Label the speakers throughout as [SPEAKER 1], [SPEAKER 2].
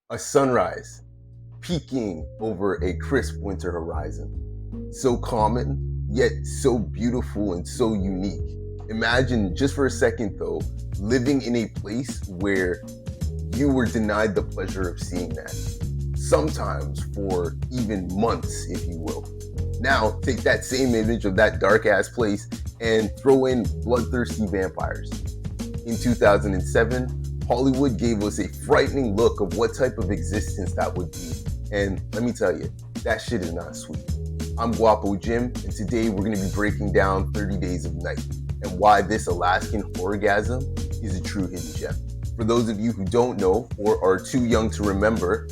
[SPEAKER 1] A sunrise peeking over a crisp winter horizon. So common, yet so beautiful and so unique. Imagine just for a second though, living in a place where you were denied the pleasure of seeing that. Sometimes for even months, if you will. Now, take that same image of that dark ass place and throw in bloodthirsty vampires. In 2007, Hollywood gave us a frightening look of what type of existence that would be. And let me tell you, that shit is not sweet. I'm Guapo Jim, and today we're going to be breaking down 30 Days of Night and why this Alaskan horrorgasm is a true hidden gem. For those of you who don't know or are too young to remember,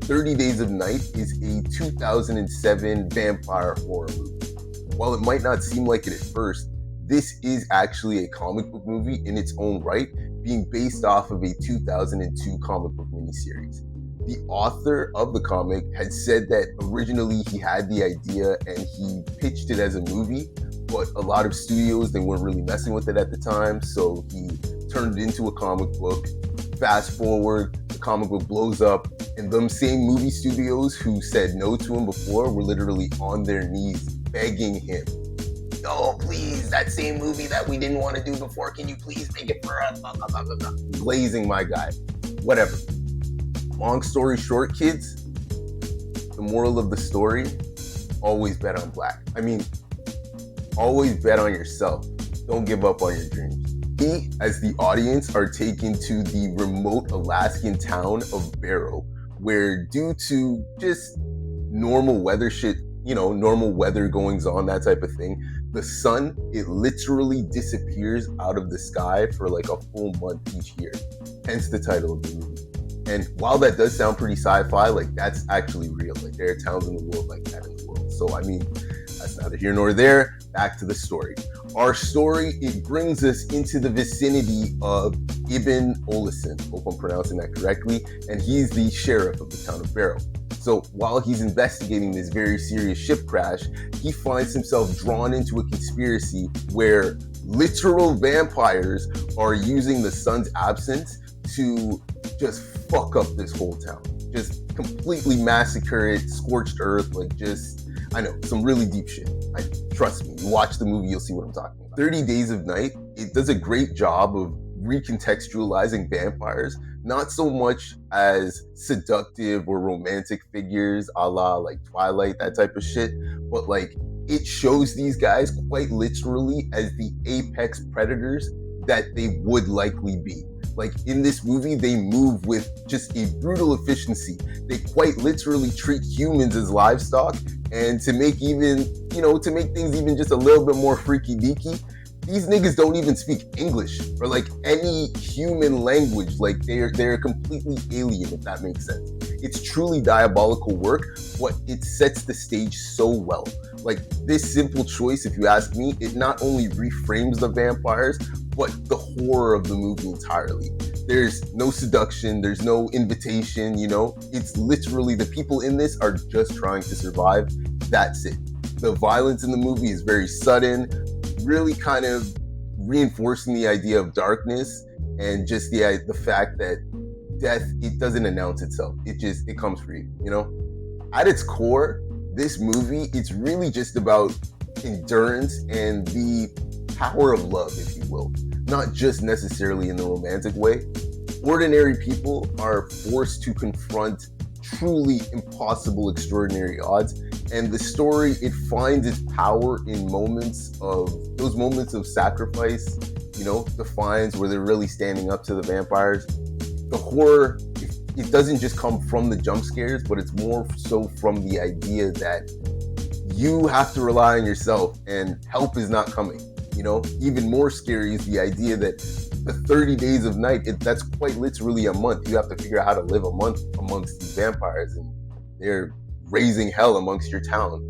[SPEAKER 1] 30 Days of Night is a 2007 vampire horror movie. While it might not seem like it at first, this is actually a comic book movie in its own right, being based off of a 2002 comic book miniseries. The author of the comic had said that originally he had the idea and he pitched it as a movie, but a lot of studios, they weren't really messing with it at the time, so he turned it into a comic book. Fast forward, the comic book blows up, and them same movie studios who said no to him before were literally on their knees begging him, "Oh, please, that same movie that we didn't want to do before, can you please make it for us?" Blah, blah, blah, blah, blah. Glazing my guy. Whatever. Long story short, kids, the moral of the story, always bet on black. I mean, always bet on yourself. Don't give up on your dreams. We, as the audience, are taken to the remote Alaskan town of Barrow, where due to just normal weather shit, normal weather goings on, that type of thing, the sun, it literally disappears out of the sky for like a full month each year. Hence the title of the movie. And while that does sound pretty sci-fi, like that's actually real. Like there are towns in the world like that in the world. So I mean, that's neither here nor there. Back to the story. Our story, it brings us into the vicinity of Ibn Olison. Hope I'm pronouncing that correctly. And he's the sheriff of the town of Barrow. So while he's investigating this very serious ship crash, he finds himself drawn into a conspiracy where literal vampires are using the sun's absence to just fuck up this whole town. Just completely massacre it, scorched earth, like just, I know, some really deep shit. Trust me, you watch the movie, you'll see what I'm talking about. 30 Days of Night, it does a great job of recontextualizing vampires, not so much as seductive or romantic figures a la like Twilight, that type of shit, but like it shows these guys quite literally as the apex predators that they would likely be. Like in this movie, they move with just a brutal efficiency. They quite literally treat humans as livestock, and to make things even just a little bit more freaky deaky, these niggas don't even speak English or like any human language. Like they're completely alien, if that makes sense. It's truly diabolical work, but it sets the stage so well. Like this simple choice, if you ask me, it not only reframes the vampires, but the horror of the movie entirely. There's no seduction, there's no invitation, it's literally the people in this are just trying to survive. That's it. The violence in the movie is very sudden, really kind of reinforcing the idea of darkness and just the fact that death, it doesn't announce itself. It comes for you, At its core, this movie, it's really just about endurance and the power of love, if you will. Not just necessarily in the romantic way. Ordinary people are forced to confront truly impossible, extraordinary odds. And the story, it finds its power in those moments of sacrifice, defiance, where they're really standing up to the vampires. The horror, it doesn't just come from the jump scares, but it's more so from the idea that you have to rely on yourself and help is not coming. Even more scary is the idea that the 30 Days of Night, that's quite literally a month. You have to figure out how to live a month amongst these vampires, and they're raising hell amongst your town.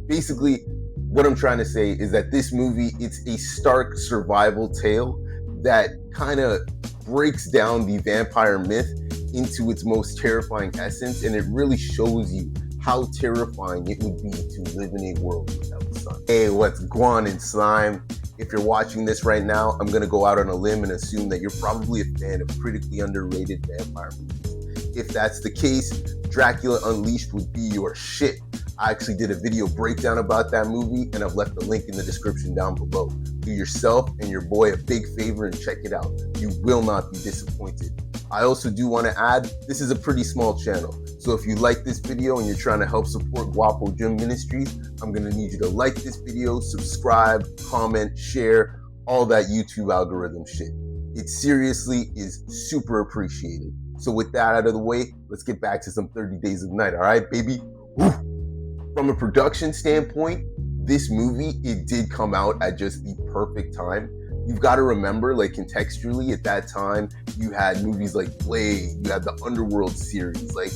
[SPEAKER 1] Basically, what I'm trying to say is that this movie, it's a stark survival tale that kind of breaks down the vampire myth into its most terrifying essence, and it really shows you how terrifying it would be to live in a world without the sun. Hey, what's Guan and Slime? If you're watching this right now, I'm going to go out on a limb and assume that you're probably a fan of critically underrated vampire movies. If that's the case, Dracula Unleashed would be your shit. I actually did a video breakdown about that movie, and I've left the link in the description down below. Do yourself and your boy a big favor and check it out. You will not be disappointed. I also do want to add, this is a pretty small channel. So if you like this video and you're trying to help support Guapo Gym Ministries, I'm going to need you to like this video, subscribe, comment, share, all that YouTube algorithm shit. It seriously is super appreciated. So with that out of the way, let's get back to some 30 Days of Night. All right, baby? Woo! From a production standpoint, this movie, it did come out at just the perfect time. You've got to remember, like, contextually, at that time, you had movies like Blade, you had the Underworld series, like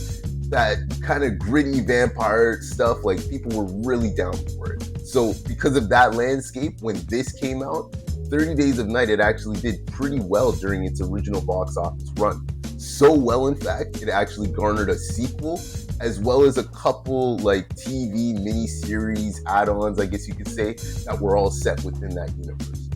[SPEAKER 1] that kind of gritty vampire stuff, like people were really down for it. So because of that landscape, when this came out, 30 Days of Night, it actually did pretty well during its original box office run. So well, in fact, it actually garnered a sequel, as well as a couple like TV miniseries add-ons, I guess you could say, that were all set within that universe.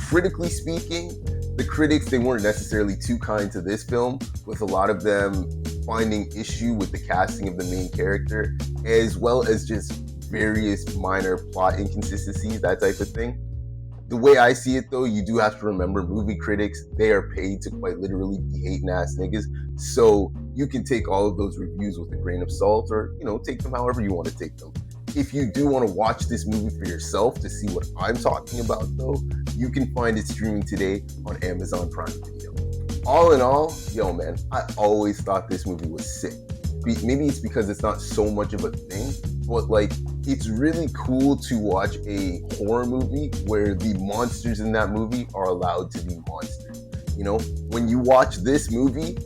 [SPEAKER 1] Critically speaking, the critics, they weren't necessarily too kind to this film, with a lot of them finding issue with the casting of the main character, as well as just various minor plot inconsistencies, that type of thing. The way I see it, though, you do have to remember, movie critics, they are paid to quite literally be hating ass niggas. So you can take all of those reviews with a grain of salt, or, you know, take them however you want to take them. If you do want to watch this movie for yourself to see what I'm talking about, though, you can find it streaming today on Amazon Prime Video. All in all, yo, man, I always thought this movie was sick. Maybe it's because it's not so much of a thing, but like, it's really cool to watch a horror movie where the monsters in that movie are allowed to be monsters. You know, when you watch this movie,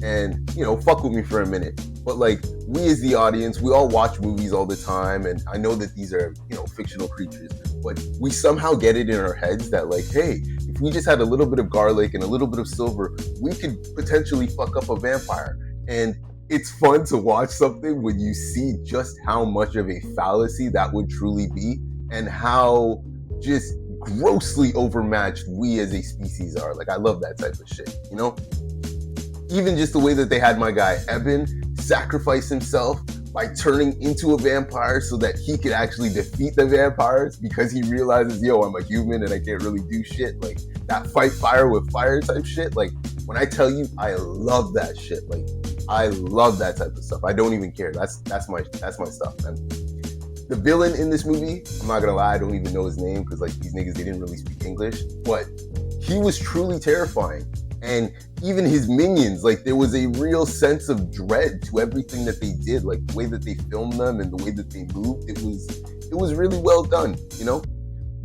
[SPEAKER 1] and, you know, fuck with me for a minute, but like, we as the audience, we all watch movies all the time, and I know that these are, you know, fictional creatures, but we somehow get it in our heads that, like, hey, if we just had a little bit of garlic and a little bit of silver, we could potentially fuck up a vampire. And it's fun to watch something when you see just how much of a fallacy that would truly be, and how just grossly overmatched we as a species are. Like, I love that type of shit, you know? Even just the way that they had my guy Eben sacrifice himself by turning into a vampire so that he could actually defeat the vampires, because he realizes, yo, I'm a human and I can't really do shit. Like, that fight fire with fire type shit. Like, when I tell you, I love that shit. Like, I love that type of stuff. I don't even care. That's my stuff, man. The villain in this movie, I'm not gonna lie, I don't even know his name, because like, these niggas, they didn't really speak English, but he was truly terrifying. And even his minions, like, there was a real sense of dread to everything that they did, like the way that they filmed them and the way that they moved. It was really well done, you know?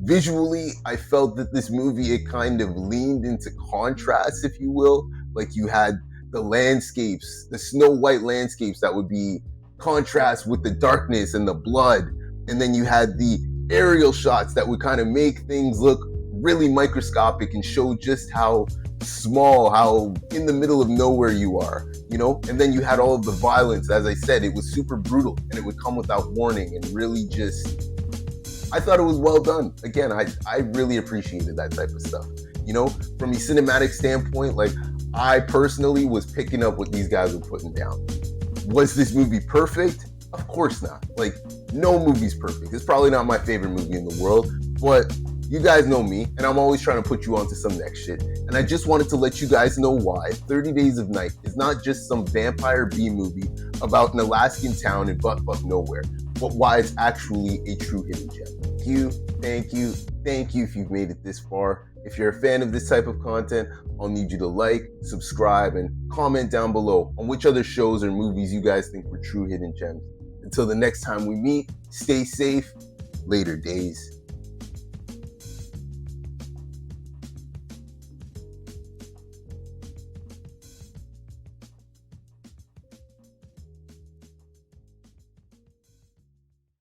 [SPEAKER 1] Visually, I felt that this movie, it kind of leaned into contrast, if you will. Like, you had the landscapes, the Snow White landscapes that would be contrast with the darkness and the blood. And then you had the aerial shots that would kind of make things look really microscopic and show just how small, how in the middle of nowhere you are, you know? And then you had all of the violence. As I said, it was super brutal, and it would come without warning, and really just, I thought it was well done. Again, I really appreciated that type of stuff. You know, from a cinematic standpoint, like, I personally was picking up what these guys were putting down. Was this movie perfect? Of course not. Like, no movie's perfect. It's probably not my favorite movie in the world, but you guys know me, and I'm always trying to put you onto some next shit. And I just wanted to let you guys know why 30 Days of Night is not just some vampire B-movie about an Alaskan town in butt-fuck nowhere, but why it's actually a true hidden gem. Thank you if you've made it this far. If you're a fan of this type of content, I'll need you to like, subscribe, and comment down below on which other shows or movies you guys think were true hidden gems. Until the next time we meet, stay safe. Later days.